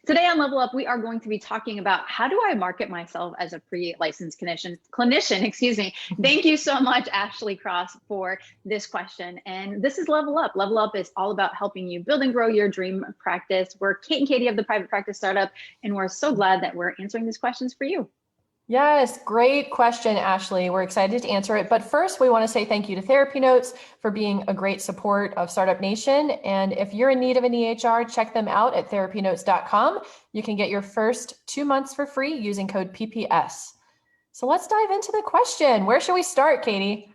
Today on Level Up, we are going to be talking about how do I market myself as a pre-licensed clinician, excuse me. Thank you so much, Ashley Cross, for this question. And this is Level Up. Level Up is all about helping you build and grow your dream practice. We're Kate and Katie of the Private Practice Startup, and we're so glad that we're answering these questions for you. Yes, great question, Ashley. We're excited to answer it. But first, we want to say thank you to TherapyNotes for being a great support of Startup Nation. And if you're in need of an EHR, check them out at therapynotes.com. You can get your first 2 months for free using code PPS. So let's dive into the question. Where should we start, Katie?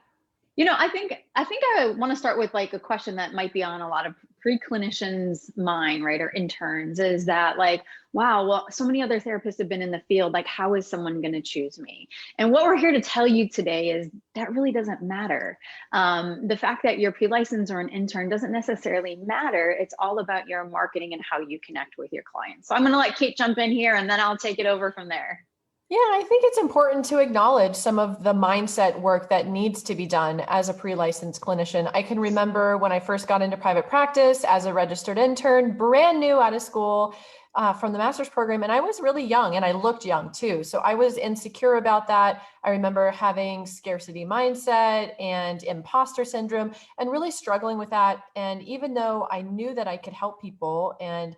You know, I think I want to start with like a question that might be on a lot of pre-clinicians' mind, right, or interns, is that like, wow, well, so many other therapists have been in the field, like, how is someone going to choose me? And what we're here to tell you today is that really doesn't matter. The fact that you're pre-licensed or an intern doesn't necessarily matter. It's all about your marketing and how you connect with your clients. So I'm going to let Kate jump in here, and then I'll take it over from there. Yeah, I think it's important to acknowledge some of the mindset work that needs to be done as a pre-licensed clinician. I can remember when I first got into private practice as a registered intern, brand new out of school from the master's program, and I was really young and I looked young too. So I was insecure about that. I remember having scarcity mindset and imposter syndrome and really struggling with that. And even though I knew that I could help people, and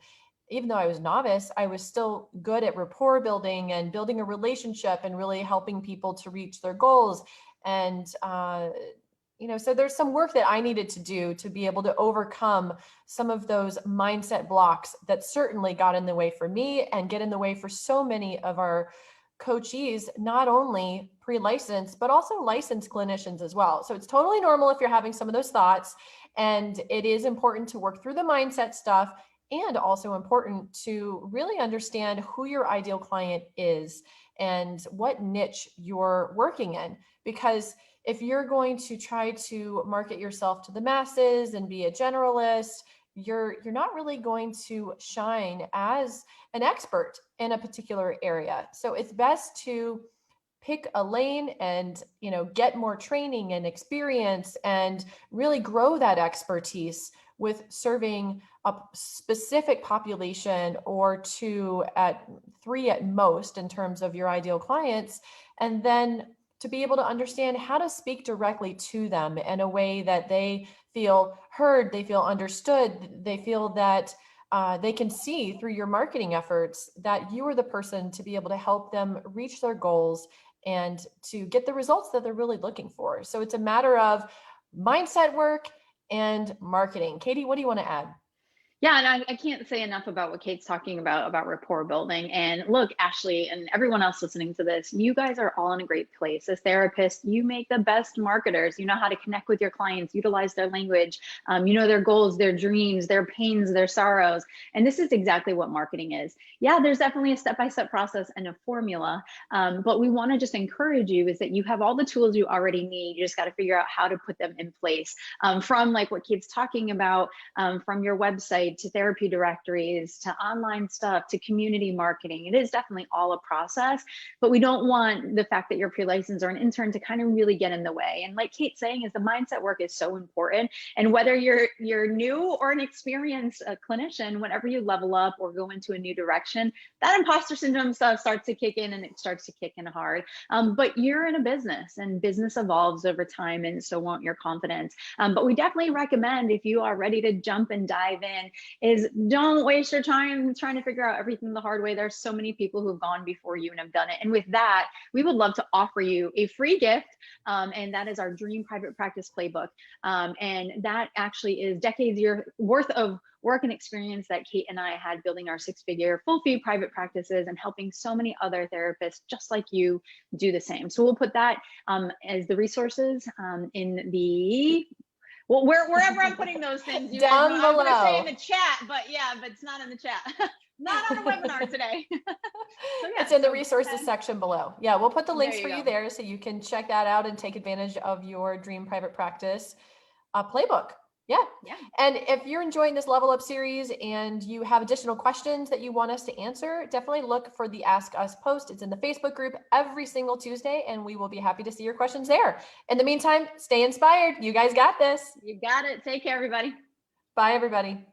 even though I was novice, I was still good at rapport building and building a relationship and really helping people to reach their goals. And, so there's some work that I needed to do to be able to overcome some of those mindset blocks that certainly got in the way for me and get in the way for so many of our coachees, not only pre-licensed, but also licensed clinicians as well. So it's totally normal if you're having some of those thoughts, and it is important to work through the mindset stuff, and also important to really understand who your ideal client is and what niche you're working in. Because if you're going to try to market yourself to the masses and be a generalist, you're not really going to shine as an expert in a particular area. So it's best to pick a lane and get more training and experience and really grow that expertise with serving a specific population or three at most in terms of your ideal clients, and then to be able to understand how to speak directly to them in a way that they feel heard, they feel understood, they feel that they can see through your marketing efforts that you are the person to be able to help them reach their goals and to get the results that they're really looking for. So it's a matter of mindset work and marketing. Katie, what do you want to add? Yeah, and I can't say enough about what Kate's talking about rapport building. And look, Ashley, and everyone else listening to this, you guys are all in a great place. As therapists, you make the best marketers. You know how to connect with your clients, utilize their language, you know their goals, their dreams, their pains, their sorrows. And this is exactly what marketing is. Yeah, there's definitely a step-by-step process and a formula, but we want to just encourage you is that you have all the tools you already need. You just got to figure out how to put them in place, from like what Kate's talking about, from your website to therapy directories, to online stuff, to community marketing. It is definitely all a process, but we don't want the fact that you're pre-licensed or an intern to kind of really get in the way. And like Kate's saying, is the mindset work is so important. And whether you're new or an experienced clinician, whenever you level up or go into a new direction, that imposter syndrome stuff starts to kick in, and it starts to kick in hard. But you're in a business, and business evolves over time, and so won't your confidence. But we definitely recommend, if you are ready to jump and dive in, is don't waste your time trying to figure out everything the hard way. There's so many people who've gone before you and have done it. And with that, we would love to offer you a free gift. And that is our Dream Private Practice Playbook. And that actually is decades worth of work and experience that Kate and I had building our 6-figure full fee private practices and helping so many other therapists just like you do the same. So we'll put that as the resources in the wherever I'm putting those things, you down guys, below. I'm gonna say in the chat, but it's not in the chat. Not on a webinar today. So yeah, it's in the resources section below. Yeah, we'll put the links for you go. there so you can check that out and take advantage of your Dream Private Practice playbook. Yeah. And if you're enjoying this Level Up series and you have additional questions that you want us to answer, definitely look for the Ask Us post. It's in the Facebook group every single Tuesday, and we will be happy to see your questions there. In the meantime, stay inspired. You guys got this. You got it. Take care, everybody. Bye, everybody.